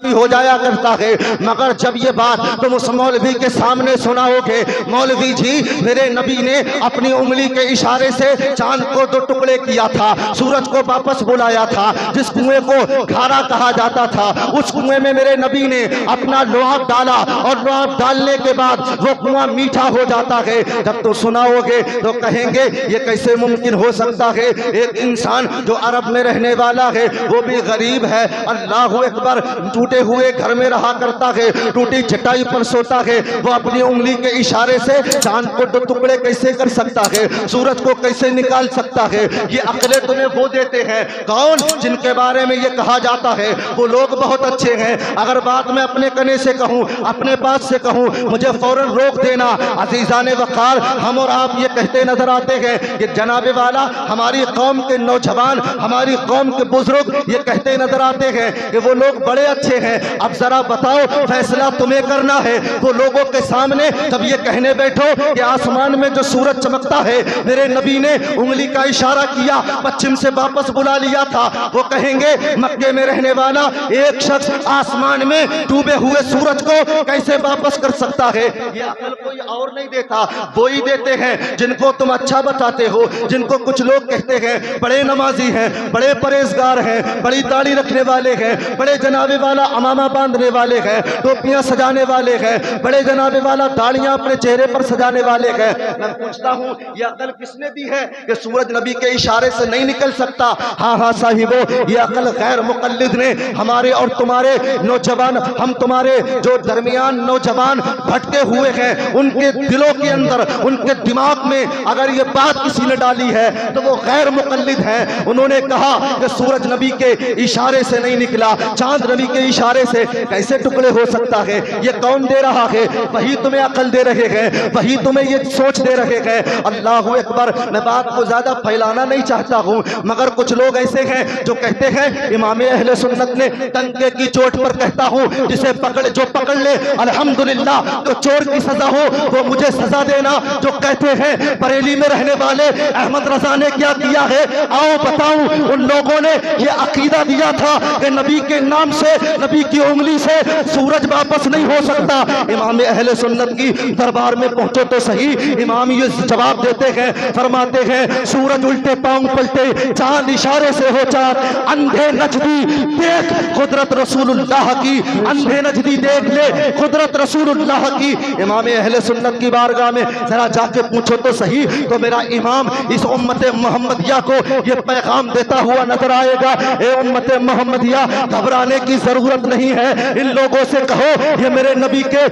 हो जाया करता है। मगर जब ये बात तुम उस मौलवी के सामने सुनाओगे, मौलवी जी मेरे नबी ने अपनी उंगली के इशारे से चांद को 2 टुकड़े किया था, सूरज को वापस बुलाया था, जिस कुएं को खारा कहा जाता था उस कुएं में मेरे नबी ने अपना लुआब डाला और लुआब डालने के बाद वो कुआं मीठा हो जाता है। जब तो सुनाओगे तो कहेंगे ये कैसे मुमकिन हो सकता है, एक इंसान जो अरब में रहने वाला है वो भी गरीब है, अल्लाह अकबर, टूटे हुए घर में रहा करता है, टूटी चटाई पर सोता है, वो अपनी उंगली के इशारे से चांद को 2 टुकड़े कैसे कर सकता है, सूरज को कैसे निकाल सकता है। ये अकलें तुम्हें वो देते हैं कौन, जिनके बारे में ये कहा जाता है वो लोग बहुत अच्छे हैं। अगर बात मैं अपने कने से कहूँ, अपने पास से कहूँ, मुझे फौरन रोक देना। अजीजाने वक़ार, हम और आप ये कहते नजर आते हैं कि जनाबे वाला, हमारी कौम के नौजवान, हमारी कौम के बुजुर्ग ये कहते नजर आते हैं कि वो लोग बड़े अच्छे हैं। अब जरा बताओ, फैसला तुम्हें करना है। वो लोगों के सामने जब ये कहने बैठो कि आसमान में जो सूरज चमकता है मेरे नबी ने उंगली का इशारा किया, पश्चिम से वापस बुला लिया था, वो कहेंगे मक्के में रहने वाला एक शख्स आसमान में डूबे हुए सूरज को कैसे वापस कर सकता है। ये अकल कोई और नहीं देता, वो ही देते हैं जिनको तुम अच्छा बताते हो, जिनको कुछ लोग कहते हैं बड़े नमाजी हैं, बड़े परहेजगार हैं, बड़ी दाढ़ी रखने वाले हैं, बड़े जनाबे वाला अमामा बांधने वाले हैं, टोपियां सजाने वाले हैं, बड़े जनाबे वाला दाढ़ियां अपने चेहरे पर सजाने वाले हैं। मैं पूछता हूँ ये अकल किसने दी है कि सूरज नबी के इशारे से नहीं निकल सकता? हाँ हाँ साहिबो, ये अकल गैर मुकल्लिद ने हमारे और तुम्हारे नौजवान, हम तुम्हारे जो दरमियान नौजवान भटके हुए हैं, उनके दिलों के अंदर, उनके दिमाग में अगर ये बात किसी ने डाली है तो वो गैर मुकल्लिद है। उन्होंने कहा कि सूरज नबी के इशारे से नहीं निकला, चांद नबी के इशारे से कैसे टुकड़े हो सकता है। ये कौन दे रहा है? वही तुम्हें अकल दे रहे हैं, वही तुम्हें ये सोच दे रहे हैं। अल्लाह अकबर। मैं बात को ज्यादा फैलाना नहीं चाहता हूँ, मगर कुछ लोग ऐसे हैं जो कहते हैं इमाम अहले सुन्नत ने टंके की चोट पर कहता हूँ जिसे जो पकड़ ले अल्हम्दुलिल्लाह, तो चोर की सजा हो वो मुझे सजा देना। जो कहते हैं बरेली में रहने वाले अहमद रजा ने क्या किया है, आओ बताऊं। उन लोगों ने ये अकीदा दिया था कि नबी के नाम से, नबी की उंगली से सूरज वापस नहीं हो सकता। इमाम अहले सुन्नत की दरबार में पहुंचो तो सही, इमाम ये जवाब देते हैं, फरमाते हैं सूरज उल्टे पांव पलटे, चांद इशारे से हो चार, अंधे नजदी देख कुदरत रसूलुल्लाह की, अंधे नजदी देख ले कुदरत रसूलुल्लाह की। इमाम अहले सुन्नत की बारगाह में जरा जाके पूछो तो सही, तो मेरा इमाम इस उम्मत मोहम्मदिया को ये पैगाम देता हुआ नजर आएगा, ए उम्मत मोहम्मदिया घबराने की जरूरत नहीं है। इन लोगों से कहो ये मेरे नबी के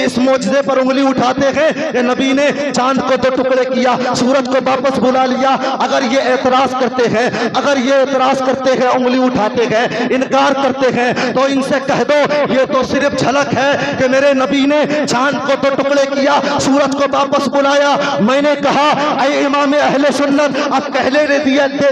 इस मौजज़े पर उंगली उठाते हैं, ये नबी ने चांद को 2 टुकड़े किया, सूरज को वापस बुला लिया। अगर ये एतराज करते हैं, अगर ये एतराज करते हैं, उंगली उठाते हैं, इनकार करते हैं, तो इनसे कह दो ये तो सिर्फ झलक है कि मेरे नबी ने चांद को 2 टुकड़े किया, सूरज को वापस बुलाया। मैंने कहा ऐ इमाम अहले सुन्नत, अब पहले दे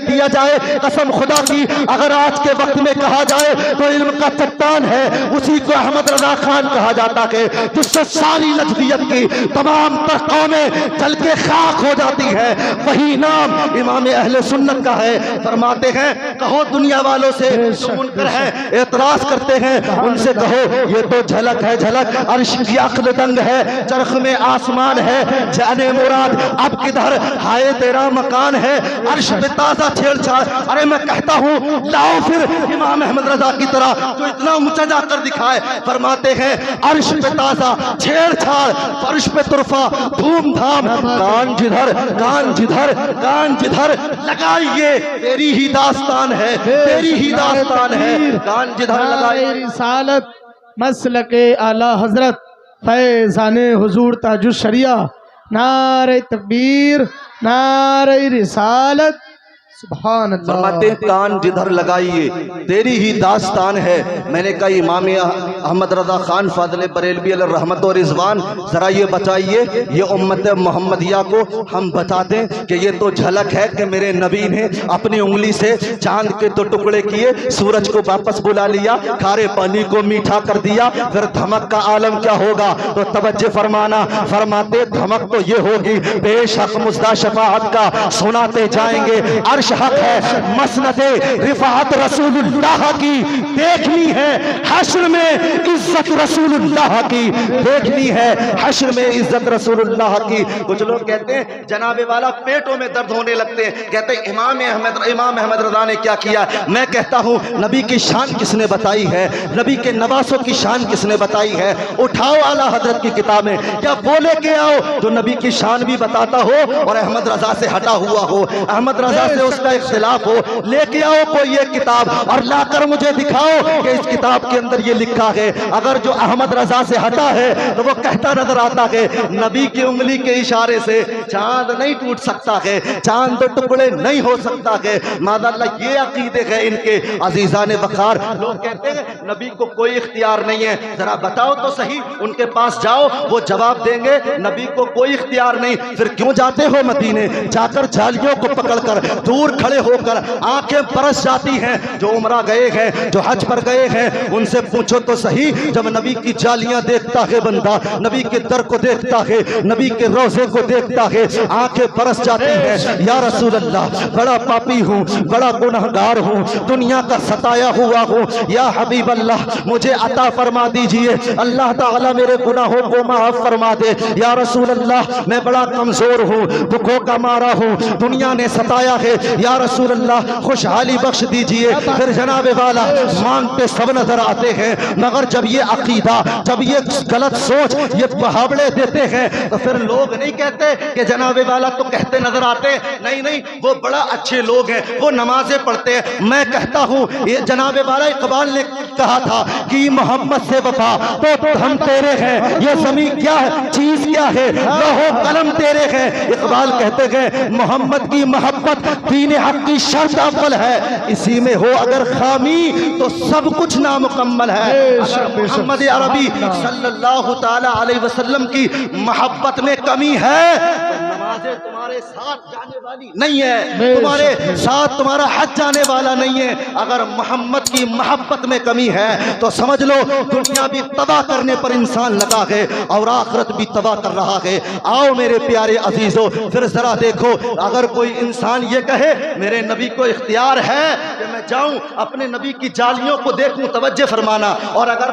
दिया जाए कसम खुदा की, अगर आज के वक्त में कहा जाए तो इल्म का चट्टान है, उसी को अहमद रजा खान कहा जाता है, जिससे सारी नजदियत की तमाम कौमें जल के खाक हो जाती है, वही नाम इमाम अहले सुन्नत का है। फरमाते हैं कहो दुनिया वालों से जो मुनकर है, एतराज करते हैं, उनसे कहो ये तो झलक है, झलक अर्श की अक्ल दंग है, चरख में आसमान है, जाने मुराद अब किधर हाय तेरा मकान है, अर्श पे ताजा छेड़छाड़। अरे मैं कहता हूँ लाओ फिर इमाम अहमद रजा की तरह जो इतना ऊंचा जाकर दिखाए। फरमाते हैं अर्श पे ताजा छेड़छाड़, फर्श पे तुरफा धूमधाम, कान जिधर कान जिधर कान जिधर लगाइए, तेरी ही दास्तान है, तेरी ही दास्तान है, कान जिधर लगाइए। रिसालत मसलके आला हजरत फैज़ाने हुजूर ताजुश शरिया, नारे तकबीर, नारे रिसालत, सुभान अल्लाह। फरमाते कान जिधर लगाइए तेरी ही दास्तान है। मैंने कहा इमाम अहमद रजा खान फाज़िल बरेलवी अलैहि रहमत और रिज़वान, जरा ये बताइए, ये उम्मत मोहम्मदिया को हम बता दें कि ये तो झलक है कि मेरे नबी ने अपनी उंगली से चांद के 2 टुकड़े किए, सूरज को वापस बुला लिया, खारे पानी को मीठा कर दिया, फिर धमक का आलम क्या होगा? तो तवज्जो फरमाना। फरमाते धमक तो ये होगी बेशक मुज़्दा शफाअत का सुनाते जाएंगे, अर्श अर्श हक है, मसनदे रिफात रसूलुल्लाह की देखनी है, हश्र में इज्जत रसूलुल्लाह की देखनी है, हश्र में इज्जत रसूलुल्लाह की। कुछ लोग कहते हैं जनाबे वाला पेटों में दर्द होने लगते हैं, कहते हैं इमाम अहमद रजा ने क्या किया। मैं कहता हूँ नबी की शान किसने बताई है, नबी के नवासों की शान किसने बताई है। उठाओ आला हजरत की किताबें, क्या बोले के आओ जो नबी की शान भी बताता हो और अहमद रजा से हटा हुआ हो, अहमद रजा से उसका इख्तिलाफ हो। लेके आओ कोई एक किताब और लाकर मुझे दिखाओ कि इस किताब के अंदर ये लिखा है। अगर जो अहमद रजा से हटा है तो वो कहता नजर आता है नबी की उंगली के इशारे से चांद नहीं टूट सकता है, चांद दो टुकड़े नहीं हो सकता है। मादअल्लाह ये अकीदे है इनके। अजीजान वकार, लोग कहते हैं नबी को कोई इख्तियार नहीं है, जरा बताओ तो सही, उनके पास जाओ वो जवाब देंगे नबी को कोई इख्तियार नहीं। फिर क्यों जाते हो मदीने, जाकर जालियों को पकड़कर दूर खड़े होकर आंखें बरस जाती हैं। जो उमरा गए हैं, जो हज पर गए हैं, उनसे पूछो तो सही, जब नबी की जालियां देखता है बंदा, नबी के दर को देखता है, नबी के रोजे को देखता है, आंखें बरस जाती हैं। या रसूल अल्लाह, बड़ा पापी हूँ, बड़ा गुनहगार हूँ, दुनिया का सताया हुआ हूँ, या हबीब अल्लाह मुझे अता फरमा दीजिए, अल्लाह ताला मेरे गुनाहों को माफ फरमा दे। या रसूल अल्लाह मैं बड़ा कमजोर हूँ, दुखों का मारा हूँ, दुनिया ने सताया है, या रसूल अल्लाह खुशहाली बख्श दीजिए। फिर जनाबे वाला मांगते सब नजर आते हैं, मगर जब ये अकीदा, जब ये गलत सोच ये बहावड़े देते हैं तो फिर लोग नहीं कहते कि जनाबे वाला तो कहते नजर आते, नहीं नहीं वो बड़ा अच्छे लोग हैं, वो नमाजें पढ़ते हैं। मैं कहता हूँ ये जनाबे वाला इकबाल ने कहा था कि मोहम्मद से वफा तो हम तेरे हैं, ये ज़मीन क्या है, चीज क्या है, लौहो कलम तेरे हैं। इकबाल कहते हैं मोहम्मद की मोहब्बत दीन हक की शर्त अव्वल है, इसी में हो अगर खामी तो सब कुछ नामुकम्मल है। अगर मोहम्मद अरबी सल्लल्लाहु ताला अलैहि वसल्लम की मोहब्बत में कमी है तो नमाजें तुम्हारे साथ जाने वाली नहीं है, तुम्हारे साथ तुम्हारा हज जाने वाला नहीं है। अगर मोहम्मद की मोहब्बत में कमी है तो समझ लो दुनिया भी तबाह करने पर इंसान लगा है और आखिरत भी तबाह कर रहा है। आओ मेरे प्यारे अजीजों, फिर जरा देखो, अगर कोई इंसान ये कहे मेरे नबी को इख्तियार है कि मैं जाऊं अपने नबी की जालियों को देखूं, तवज्जो फरमाना, और अगर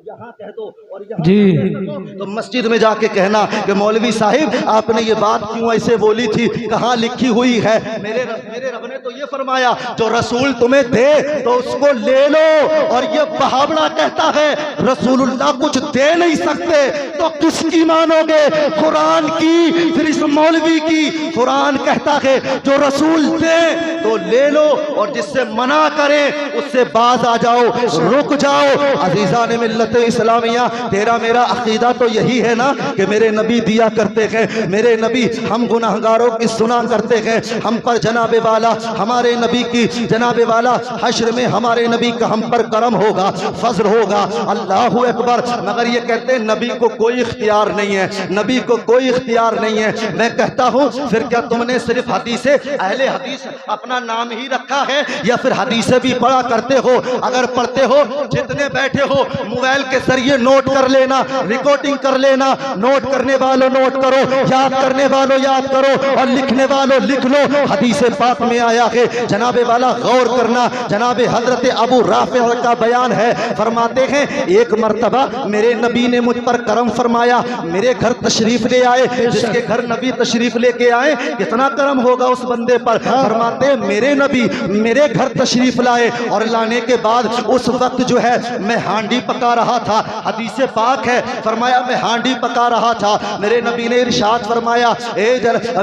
यहाँ कह दो और यहाँ जी तो मस्जिद में जाके कहना कि मौलवी साहिब आपने ये बात क्यों ऐसे बोली थी, कहाँ लिखी हुई है। मेरे रब ने तो ये फरमाया जो रसूल तुम्हें दे तो उसको ले लो, और ये बहावड़ा कहता है रसूलुल्लाह कुछ दे नहीं सकते तो किसकी मानोगे, कुरान की, फिर इस मौलवी की। कुरान कहता है जो रसूल दे तो ले लो और जिससे मना करे उससे बाज आ जाओ, रुक जाओ। अजीज़ान मिल्लत इस्लामिया, तेरा मेरा अकीदा तो यही है ना कि मेरे नबी दिया करते हैं, मेरे नबी हम गुनाहगारों की सुना करते हैं, हम पर जनाबे वाला हमारे नबी की जनाबे वाला हश्र में हमारे नबी का हम पर करम होगा, फजल होगा। अल्लाहु अकबर। मगर ये कहते हैं नबी को कोई इख्तियार नहीं है, नबी को कोई इख्तियार नहीं है। मैं कहता हूँ फिर क्या तुमने सिर्फ हदीसे अहले हदीस अपना नाम ही रखा है या फिर हदीसें भी पढ़ा करते हो? अगर पढ़ते हो, जितने बैठे हो मोबाइल के जरिए नोट कर लेना, रिकॉर्डिंग कर लेना, नोट करने वालों नोट करो, याद करने वालों याद करो और लिखने वालों लिख लो। हदीस पाक में आया है, जनाबे वाला गौर करना, जनाबे हजरत अबू राफे का बयान है, फरमाते हैं एक मर्तबा मेरे नबी ने मुझ पर करम फरमाया, मेरे घर तशरीफ ले आए। जिसके घर नबी तशरीफ लेके आए कितना करम होगा उस बंदे पर। फरमाते मेरे नबी मेरे घर तशरीफ लाए और लाने के बाद उस वक्त जो है मैं हांडी पका रहा था। हदीस पाक है, फरमाया मैं हांडी पका रहा था, मेरे नबी ने इरशाद फरमाया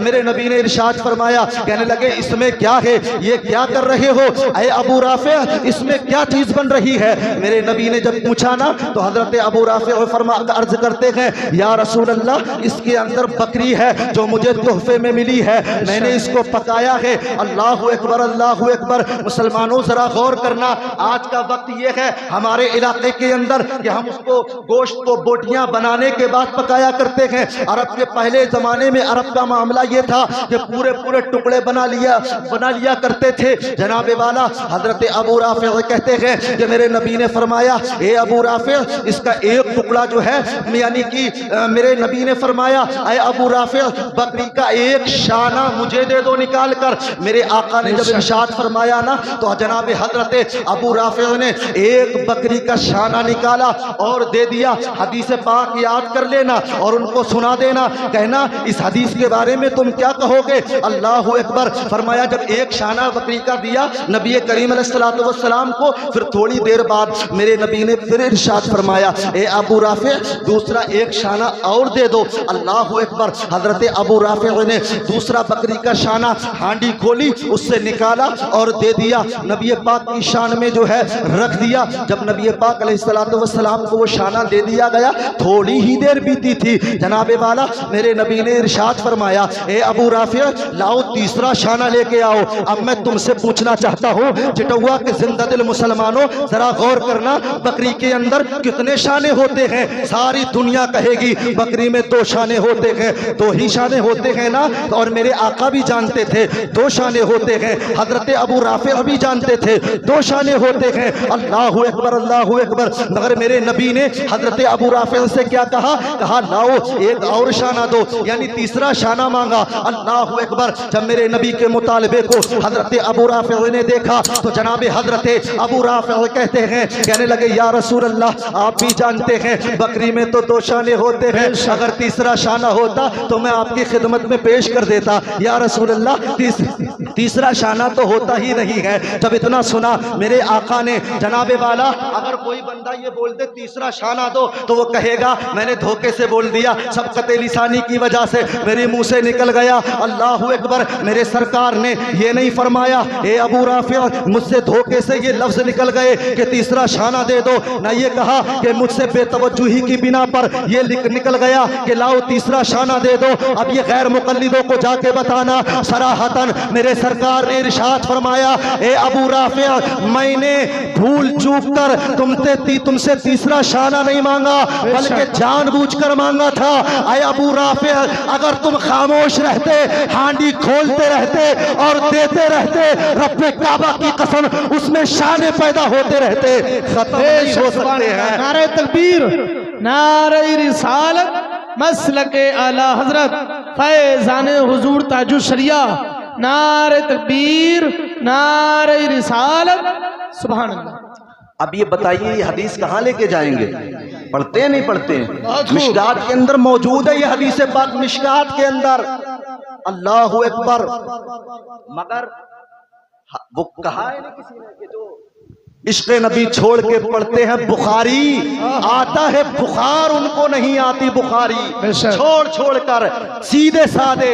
मेरे नबी ने इरशाद फरमाया, कहने लगे इसमें क्या है, ये क्या कर रहे हो ऐ अबू राफे, इसमें क्या चीज बन रही है। मेरे नबी ने जब पूछा ना तो हजरत अबू राफे अर्ज करते हैं या रसूल अल्लाह इसके अंदर बकरी है जो मुझे तोहफे में मिली है, मैंने इसको पकाया है। अल्लाहु अकबर, अल्लाहु अकबर। मुसलमानों जरा गौर करना, आज का वक्त ये है हमारे इलाके के अंदर कि हम उसको गोश्त को बोटियां बनाने के बाद पकाया करते हैं। अरब के पहले जमाने में अरब का मामला ये था कि पूरे पूरे टुकड़े बना लिया करते थे। जनाबे वाला हजरत अबू राफे कहते हैं कि मेरे नबी ने फरमाया, ए अबू राफे, इसका एक टुकड़ा जो है, यानी कि मेरे नबी ने फरमाया, ए अबू राफे, बकरी का एक शाना मुझे दे दो निकाल कर। मेरे आका ने जब इरशाद फरमाया ना, तो जनाब हजरत अबू राफे ने एक बकरी का शाना निकाला और दे दिया। हदीस पाक याद कर लेना और उनको सुना देना, कहना इस हदीस के बारे में तुम क्या कहोगे। अल्लाह अकबर। फरमाया जब एक शाना बकरी का दिया नबी करीम अलैहिस्सलातु वस्सलाम को, फिर थोड़ी देर बाद मेरे नबी ने फिर इरशाद फरमाया, ए अबू राफे, दूसरा एक शाना और दे दो। अल्लाह अकबर। हजरत अबू राफे ने दूसरा बकरी का शाना हांडी खोली, उससे निकाला और दे दिया। नबी पाक की शान में जो है रख दिया। जब नबी पाक अलैहिस्सलातु वस्सलाम को वो शाना दे दिया गया, थोड़ी ही देर बीती थी, जनाबे वाला मेरे नबी ने इरशाद फरमाया, ए अबू राफे, लाओ तीसरा शाना लेके आओ। अब मैं तुमसे पूछना चाहता हूँ चिटौआ के जिंदा दिल मुसलमानों, जरा गौर करना, बकरी के अंदर कितने शाने होते हैं? सारी दुनिया कहेगी बकरी में 2 शाने होते हैं। 2 ही शाने होते हैं ना, और मेरे आका भी जानते थे 2 शाने होते हैं। हजरत अबू राफे भी जानते थे 2 शाने होते हैं। अल्लाह अकबर, अल्लाह अकबर। मगर मेरे नबी ने हजरत अबू राफे से क्या कहा? कहा लाओ एक और शाना दो, यानी तीसरा शाना मांगा। अल्लाह अकबर। जब मेरे नबी के मुतालबे को हजरत अबू राफे ने देखा, तो जनाबे हजरत अबू राफे कहते हैं, कहने लगे, या रसूल अल्लाह, आप भी जानते हैं बकरी में तो 2 शाने होते हैं, अगर तीसरा शाना होता तो मैं आपकी खिदमत में पेश कर देता। या रसूल अल्लाह, तीसरा शाना तो होता ही नहीं है। जब इतना सुना मेरे आका ने, जनाबे वाला, अगर कोई बंदा ये बोल दे तीसरा शाना दो, तो वो कहेगा मैंने धोखे से बोल दिया, सबकत लिसानी की वजह से मेरे मुंह से निकल गया। अल्लाह अकबर। मेरे सरकार ने ये नहीं फरमाया, ए अबू राफे, मुझसे धोखे से ये लफ्ज निकल गए कि तीसरा शाना दे दो, ना ये कहा कि मुझसे बेतवज्जुही की बिना पर ये निकल गया कि लाओ तीसरा शाना दे दो। अब ये गैर मुकल्लिदों को जाके बताना। सराहतन मेरे सरकार ने इरशाद फरमाया, ए अबू राफे, मैंने भूल चूक कर तुमसे तीसरा शाना नहीं मांगा, बल्कि जानबूझकर मांगा था। ए अबू राफे, अगर तुम खामोश रहते, हांडी खोलते रहते और देते रहते, रब्बे काबा की कसम उसमें शाने पैदा होते रहते, खत्म नहीं हो सकते हैं। नारे तकबीर, नारे रिसालत, मसलके आला हजरत, फैजाने हुजूर ताजुल शरिया, नारे तकबीर, नारे रिसालत, सुभान अल्लाह। अब ये बताइए ये हदीस कहाँ लेके जाएंगे? पढ़ते हैं नहीं पढ़ते? मिशकात के अंदर मौजूद है ये हदीस पाक, मिशकात के अंदर। अल्लाह अकबर। मगर वो कहा है ना किसी ने कि जो इश्क़ नबी छोड़ के पढ़ते हैं बुखारी, आता है बुखार, उनको नहीं आती बुखारी। छोड़ छोड़ कर सीधे साधे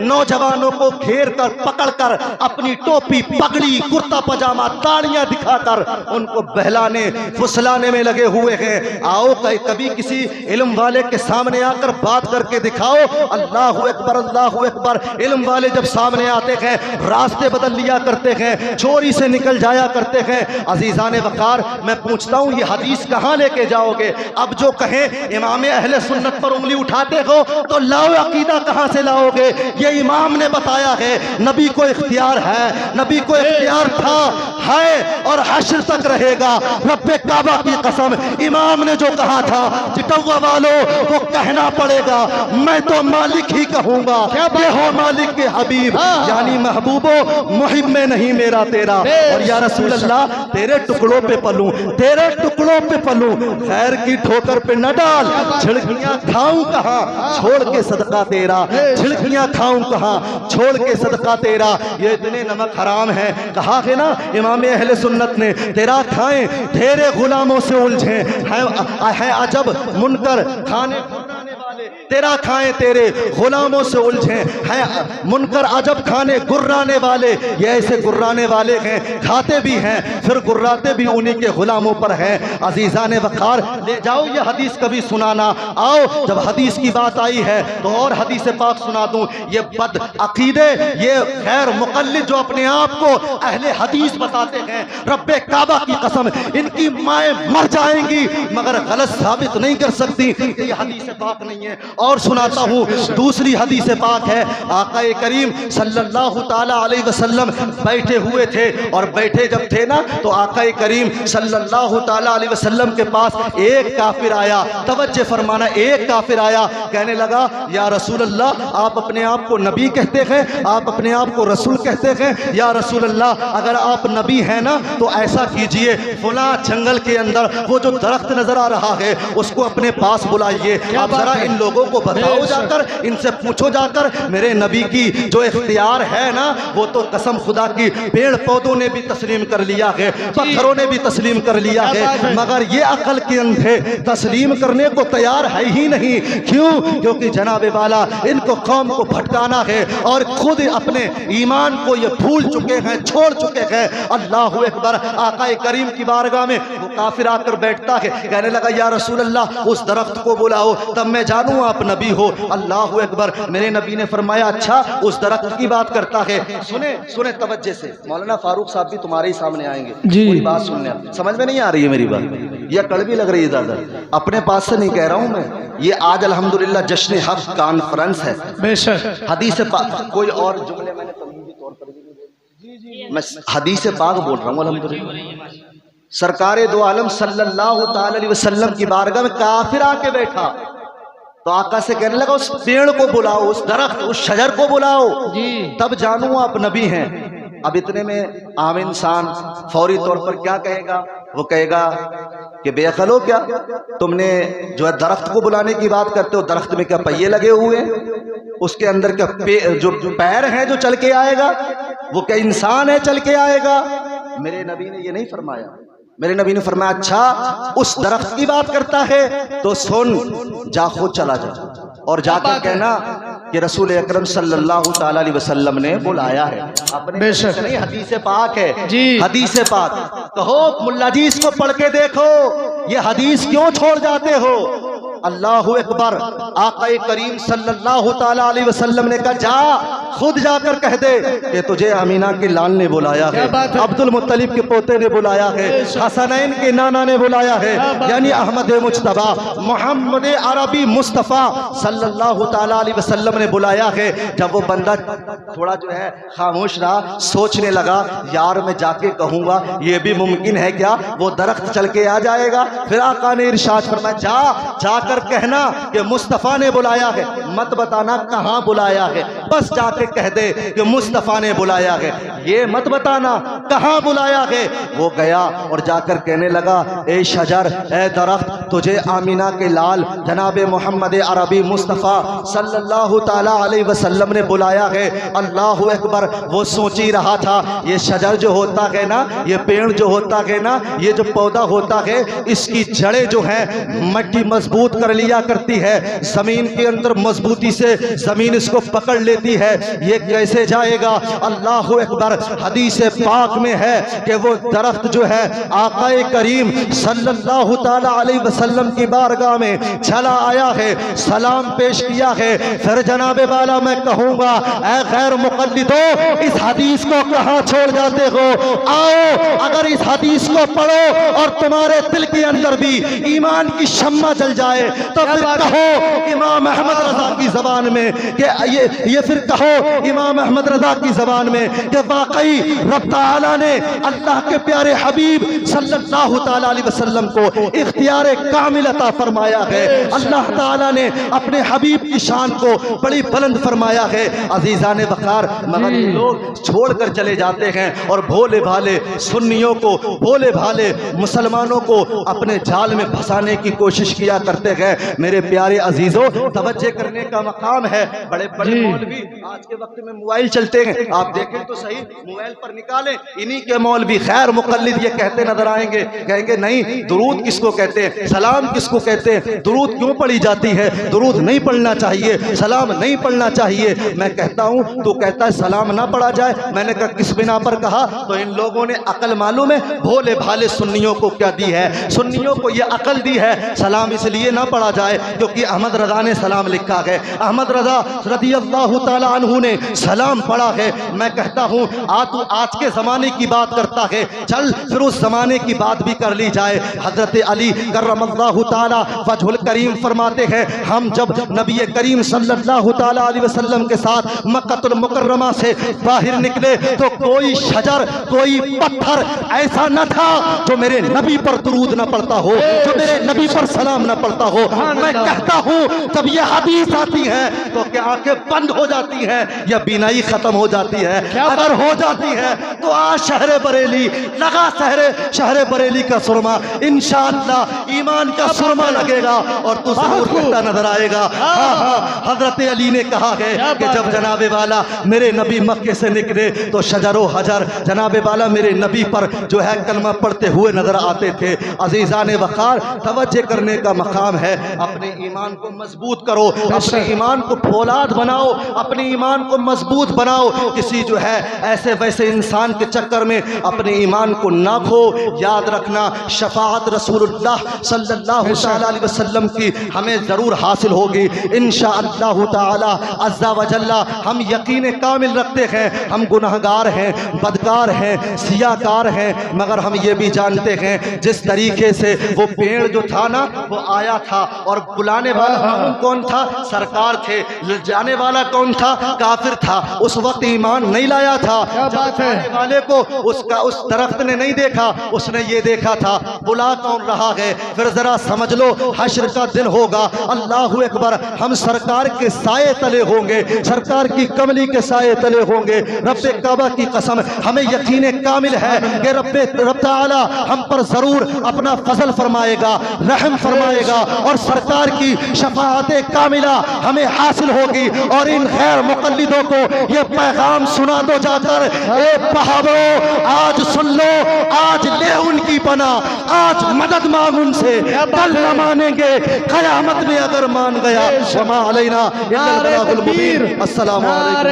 नौजवानों को घेर कर पकड़ कर अपनी टोपी पगड़ी कुर्ता पजामा ताड़ियां दिखाकर उनको बहलाने फुसलाने में लगे हुए हैं। आओ कभी किसी इल्म वाले के सामने आकर बात करके दिखाओ। अल्लाह अकबर, अल्लाह अकबर। इल्म वाले जब सामने आते हैं रास्ते बदल लिया करते हैं, चोरी से निकल जाया करते हैं। अजीजाने वकार, मैं पूछता हूँ ये हदीस कहाँ लेके जाओगे? अब जो कहें इमाम अहले सुन्नत पर उंगली उठाते हो तो लाओ, अकीदा कहाँ से लाओगे? ये इमाम ने बताया है, नबी को इख्तियार है, नबी को इख्तियार था, है और हश्र तक रहेगा। रब्बे काबा की कसम, इमाम ने जो कहा था चिटौआ वालों को कहना पड़ेगा, मैं तो मालिक ही कहूंगा। ये हो मालिक के हबीब, यानी महबूबो मुहिब में नहीं मेरा तेरा। और या रसूल अल्लाह, तेरे टुकड़ों पे पलूं, तेरे टुकड़ों पे पलूं, खैर की ठोकर पे न डाल। झिड़कियां खाऊं कहां छोड़ के सदका तेरा, झिड़कियां खाऊं कहां छोड़ के सदका तेरा। ये इतने नमक हराम है, कहा है ना इमाम अहले सुन्नत ने, तेरा खाएं तेरे गुलामों से उलझे है अजब मुनकर खाने वाले तेरा खाएं तेरे गुलामों से उलझे हैं मुनकर अजब खाने गुर्राने वाले, ये ऐसे गुर्राने वाले हैं, खाते भी हैं फिर गुर्राते भी उन्हीं के गुलामों पर हैं। अजीज़ान वक़ार, ले जाओ ये हदीस कभी सुनाना। आओ जब हदीस की बात आई है तो और हदीस पाक सुना दूं। ये बद अकीदे, ये गैर मुक़ल्लिद जो अपने आप को अहले हदीस बताते हैं, रब्बे काबा की कसम इनकी माएँ मर जाएंगी मगर गलत साबित नहीं कर सकती ये हदीस पाक नहीं है। और सुनाता हूँ, दूसरी हदीस पाक है, आका करीम सल्लल्लाहु ताला अलैहि वसल्लम बैठे हुए थे और बैठे जब थे ना तो आका करीम सल्लल्लाहु ताला अलैहि वसल्लम के पास एक काफिर आया। तवज्जो फरमाना, एक काफिर आया, कहने लगा या रसूल अल्लाह, आप अपने आप को नबी कहते हैं, आप अपने आप को रसूल कहते हैं, या रसूल अल्लाह अगर आप नबी हैं ना तो ऐसा कीजिए, फुला जंगल के अंदर वो जो दरख्त नजर आ रहा है उसको अपने पास बुलाइए, आप जरा इन लोगों को बताओ जाकर, इनसे पूछो जाकर मेरे नबी की जो इख्तियार है ना वो तो कसम खुदा की पेड़ पौधों ने भी तस्लीम कर लिया है, पत्थरों ने भी तस्लीम कर लिया है, मगर ये अकल के अंधे तस्लीम करने को तैयार है ही नहीं। क्यों? क्योंकि जनाबे वाला इनको कौम को भटकाना है और खुद अपने ईमान को ये भूल चुके हैं, छोड़ चुके हैं। अल्लाह अकबर। आका करीम की बारगाह में वो काफिर आकर बैठता है, कहने लगा या रसूल अल्लाह उस दरख्त को बुलाओ तब मैं जानूं आप नबी हो। अल्लाह अकबर। मेरे नबी ने फरमाया अच्छा उस दरख्त की बात करता है। सुने सुने तवज्जो से, मौलाना फारूक साहब भी तुम्हारे ही सामने आएंगे, पूरी बात सुनने। समझ में नहीं आ रही है मेरी बात, यह कड़वी लग रही है दादा, अपने पास से नहीं कह रहा हूं मैं, ये आज अल्हम्दुलिल्लाह जश्न हक कॉन्फ्रेंस है। बेशक हदीस पाक कोई और जुमले मैंने तमहीदी तौर पर मैं हदीस पाक बोल रहा हूँ अल्हम्दुलिल्लाह। सरकारे दो आलम सल्लल्लाहु ताला अलैहि वसल्लम की बारगाह में काफिर आके बैठा तो आका से कहने लगा उस पेड़ को बुलाओ, उस दरख्त, उस शजर को बुलाओ तब जानूं आप नबी हैं। अब इतने में आम इंसान फौरी तौर पर क्या कहेगा? वो कहेगा कि बेअकल हो क्या, तुमने जो है दरख्त को बुलाने की बात करते हो, दरख्त में क्या पहिए लगे हुए हैं? उसके अंदर क्या जो पैर हैं जो चल के आएगा? वो क्या इंसान है चल के आएगा? मेरे नबी ने ये नहीं फरमाया। मेरे नबी ने फरमाया अच्छा उस दरख्त की बात करता है तो सुन, जा खुद चला जा और जाकर कहना कि रसूल अकरम सल्लल्लाहु ताला अलैहि वसल्लम ने बुलाया है। अपने बेशक नहीं, हदीस पाक है जी, हदीस पाक। कहो मुल्ला जी इसको पढ़ के देखो, ये हदीस क्यों छोड़ जाते हो? अल्लाहु अकबर। आका करीम सल्लल्लाहु ताला अलैहि वसल्लम ने कहा जा खुद जाकर कह दे कि तुझे अमीना के लाल ने बुलाया है, अब्दुल मुत्तलिब के पोते ने बुलाया है, हसनैन के नाना ने बुलाया है, यानी अहमद मुज्तबा मोहम्मद अरबी मुस्तफ़ा सल्लल्लाहु ताला अलैहि वसल्लम ने बुलाया है। जब वो बंदा थोड़ा जो है खामोश रहा, सोचने लगा यार मैं जाके कहूँगा ये भी मुमकिन है क्या वो दरख्त चल के आ जाएगा? फिर आका ने इरशाद फरमाया जाकर कहना कि मुस्तफ़ा ने बुलाया है, मत बताना कहाँ बुलाया है, बस जाके कह दे कि मुस्तफ़ा ने बुलाया है, ये मत बताना कहाँ बुलाया है। वो गया और जाकर कहने लगा ए शजर, ए दरख्त, तुझे आमीना के लाल जनाबे मोहम्मद अरबी मुस्तफ़ा सल्लल्लाहु ताला अलैहि वसल्लम ने बुलाया है। अल्लाहु अकबर। वो सोच ही रहा था ये शजर जो होता है ना, ये पेड़ जो होता है ना, ये जो पौधा होता है, इसकी जड़ें जो है मट्टी मजबूत कर लिया करती है, जमीन के अंदर मजबूती से जमीन इसको पकड़ लेती है, ये कैसे जाएगा? अल्लाह अकबर। हदीस पाक में है कि वो दरख्त जो है आका करीम सल्लल्लाहु ताला अलैहि वसल्लम की बारगाह में चला आया है, सलाम पेश किया है। फिर जनाबे वाला मैं कहूँगा ऐ गैर मुक़ल्लिदो, इस हदीस को कहाँ छोड़ जाते हो? आओ अगर इस हदीस को पढ़ो और तुम्हारे दिल के अंदर भी ईमान की शम्मा जल जाए तो फिर कहो इमाम अहमद रजा की ज़बान में कि ये फिर कहो इमाम अहमद रजा की ज़बान में कि वाकई रब ताला ने अल्लाह के प्यारे हबीब सल्लल्लाहु ताला अलैहि वसल्लम को इख्तियार कामिल अता फरमाया है। अल्लाह ताला ने अपने हबीब की शान को बड़ी बुलंद फरमाया है। अजीज़ान वक़ार, मगर लोग छोड़कर चले जाते हैं और भोले भाले सुन्नियों को, भोले भाले मुसलमानों को अपने जाल में फंसाने की कोशिश किया करते हैं। मेरे प्यारे अजीजों, तवज्जो करने करने का मकाम है। बड़े बड़े जी। मौलवी आज के वक्त में मोबाइल चलते हैं, आप देखें तो सही, मोबाइल पर निकालें, इन्हीं के मौलवी खैर मुकल्लिद ये कहते नजर आएंगे, कहेंगे नहीं दुरूद किसको कहते हैं, सलाम किसको कहते हैं, दुरूद क्यों पढ़ी जाती है, दुरूद नहीं पढ़ना चाहिए, सलाम नहीं पढ़ना चाहिए। मैं कहता हूँ तो कहता है सलाम ना पढ़ा जाए। मैंने कहा किस बिना पर कहा, तो इन लोगों ने अकल मालूम है भोले भाले सुन्नियों को क्या दी है, सुन्नियों को ये अकल दी है सलाम इसलिए ना पढ़ा जाए क्योंकि अहमद रजा ने सलाम लिखा है, अहमद रजा रज़ी अल्लाह ताला अन्हु ने सलाम पढ़ा है। मैं कहता हूँ तू आज के ज़माने की बात करता है, चल फिर उस ज़माने की बात भी कर ली जाए। हज़रत अली करमल्लाहु ताला वजहुल करीम फरमाते हैं, हम जब नबी करीम सल्लल्लाहु ताला अलैहि वसल्लम के साथ मक्कतुल मुकर्रमा से बाहर निकले तो कोई शजर कोई पत्थर ऐसा न था जो मेरे नबी पर दुरूद न पढ़ता हो, जो मेरे नबी पर सलाम न पढ़ता हो। मैं कहता हूँ जब ये हदीस आती है तो क्या आंखें बंद हो जाती हैं या बीनाई खत्म हो जाती है? अगर हो जाती है तो आज शहर बरेली लगा, शहर बरेली का सुरमा इंशाअल्लाह ईमान का सुरमा लगेगा और तू जरूर कहता नजर आएगा। हजरत अली ने कहा है कि जब जनाबे वाला मेरे नबी मक्के से निकले तो शजरो हजर जनाबे वाला मेरे नबी पर जो है कलमा पढ़ते हुए नजर आते थे। अजीजान वक़ार तवज्जो करने का मकाम है, अपने ईमान को मजबूत करो, अपने ईमान को फौलाद बनाओ, अपने ईमान को मजबूत बनाओ। किसी जो है ऐसे वैसे इंसान के चक्कर में अपने ईमान को ना खो। याद रखना शफाअत रसूलुल्लाह सल्लल्लाहु अलैहि वसल्लम की हमें ज़रूर हासिल होगी इंशाअल्लाह ताला अज़्ज़ा व जल्ला। हम यकीन कामिल रखते हैं हम गुनहगार हैं, बदकार हैं, सियाकार हैं, मगर हम ये भी जानते हैं जिस तरीके से वो पेड़ जो था ना वो आया था और बुलाने वाला मालूम कौन था? सरकार थे। जाने वाला कौन था? काफिर था। उस वक्त ईमान नहीं लाया था। जाने वाले को उसका उस दरख्त ने नहीं देखा, उसने ये देखा था बुला कौन रहा है। फिर जरा समझ लो हश्र का दिन होगा, अल्लाहु अकबर, हम सरकार के साए तले होंगे, सरकार की कमली के साए तले होंगे। रब्बे काबा की कसम हमें यकीन कामिल है कि रब ताला हम पर जरूर अपना फजल फरमाएगा, रहम फरमाएगा और सरकार की शफाअत कामिला हमें हासिल होगी। और इन गैर मुक़ल्लिदों को ये पैगाम सुना दो जाकर, ए बहादुरो आज सुन लो, आज ले उनकी पना, आज मदद मांग उनसे, कल न मानेंगे क़यामत में अगर मान गया। वमा अलैना इल्लल बलागुल मुबीन। अस्सलामु अलैकुम।